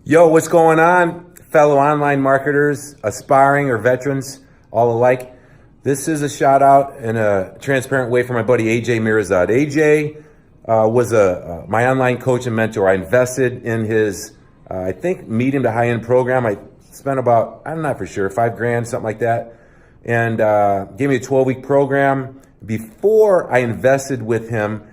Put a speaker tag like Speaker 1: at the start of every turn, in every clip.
Speaker 1: Yo, what's going on, fellow online marketers, aspiring or veterans, all alike? This is a shout out in a transparent way for my buddy AJ Mihrzad. AJ was my online coach and mentor. I invested in his, I think, medium to high end program. I spent about, I'm not for sure, $5,000, something like that, and gave me a 12-week program. Before I invested with him,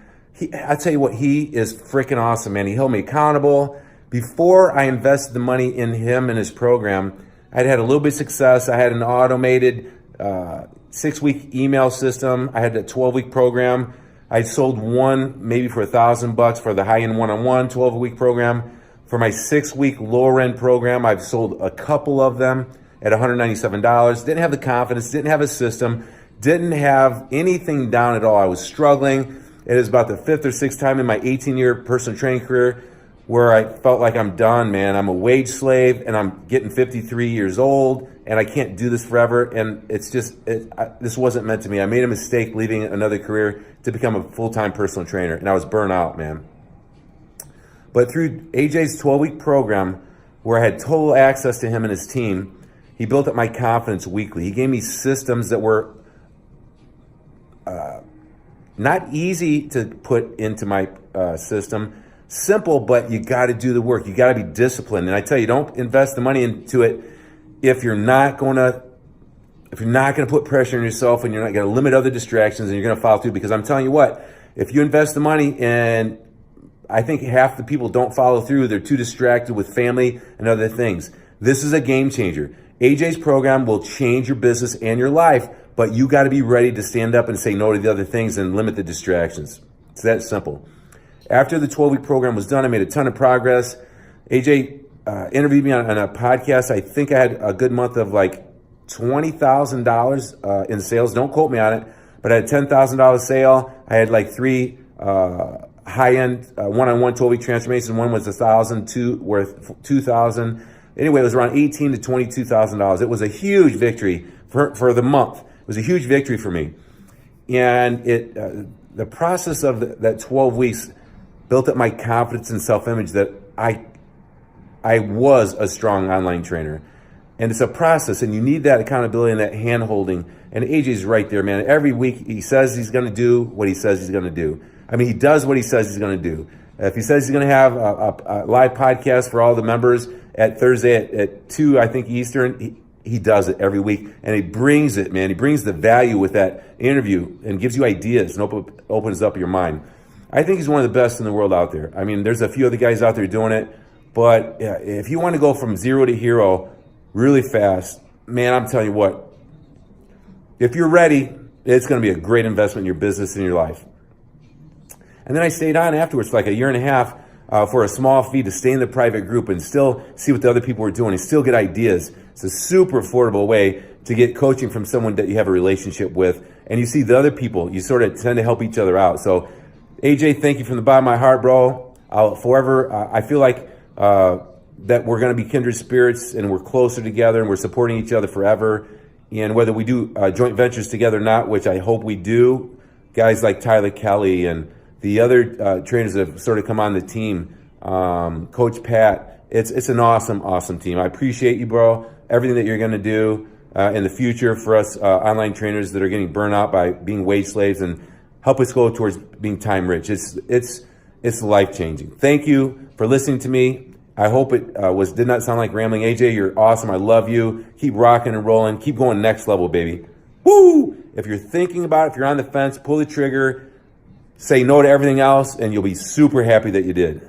Speaker 1: I tell you what, he is freaking awesome, man. He held me accountable. Before I invested the money in him and his program, I'd had a little bit of success. I had an automated 6-week email system. I had a 12-week program. I sold one maybe for $1,000 for the high-end one-on-one 12-week program. For my 6-week lower-end program, I've sold a couple of them at $197. Didn't have the confidence, didn't have a system, didn't have anything down at all. I was struggling. It is about the 5th or 6th time in my 18-year personal training career where I felt like I'm done, man. I'm a wage slave and I'm getting 53 years old and I can't do this forever. And it's just, this wasn't meant to me. I made a mistake leaving another career to become a full-time personal trainer, and I was burnt out, man. But through AJ's 12-week program, where I had total access to him and his team, he built up my confidence weekly. He gave me systems that were not easy to put into my system. Simple, but you got to do the work. You got to be disciplined. And I tell you, don't invest the money into it if you're not going to put pressure on yourself and you're not going to limit other distractions and you're going to follow through. Because I'm telling you what, if you invest the money, and I think half the people don't follow through, they're too distracted with family and other things. This is a game changer. AJ's program will change your business and your life, but you got to be ready to stand up and say no to the other things and limit the distractions. It's that simple. After the 12-week program was done, I made a ton of progress. AJ interviewed me on a podcast. I think I had a good month of like $20,000 in sales. Don't quote me on it, but I had a $10,000 sale. I had like 3 high-end one-on-one 12-week transformations. One was $1,000, worth $2,000. Anyway, it was around $18,000 to $22,000. It was a huge victory for the month. It was a huge victory for me. And the process of that 12 weeks built up my confidence and self-image that I was a strong online trainer. And it's a process, and you need that accountability and that hand-holding. And AJ's right there, man. Every week he says he's going to do what he says he's going to do. I mean, he does what he says he's going to do. If he says he's going to have a live podcast for all the members at Thursday at 2, I think, Eastern, he does it every week. And he brings it, man. He brings the value with that interview and gives you ideas and opens up your mind. I think he's one of the best in the world out there. I mean, there's a few other guys out there doing it. But yeah, if you want to go from zero to hero really fast, man, I'm telling you what, if you're ready, it's going to be a great investment in your business and your life. And then I stayed on afterwards for like a year and a half for a small fee to stay in the private group and still see what the other people were doing and still get ideas. It's a super affordable way to get coaching from someone that you have a relationship with. And you see the other people, you sort of tend to help each other out. So AJ, thank you from the bottom of my heart, bro. I'll forever, I feel like that we're going to be kindred spirits and we're closer together and we're supporting each other forever. And whether we do joint ventures together or not, which I hope we do, guys like Tyler Kelly and the other trainers that have sort of come on the team, Coach Pat, it's an awesome, awesome team. I appreciate you, bro. Everything that you're going to do in the future for us online trainers that are getting burnt out by being wage slaves, and help us go towards being time rich. It's life-changing. Thank you for listening to me. I hope it did not sound like rambling. AJ, you're awesome. I love you. Keep rocking and rolling. Keep going next level, baby. Woo! If you're thinking about it, if you're on the fence, pull the trigger, say no to everything else, and you'll be super happy that you did.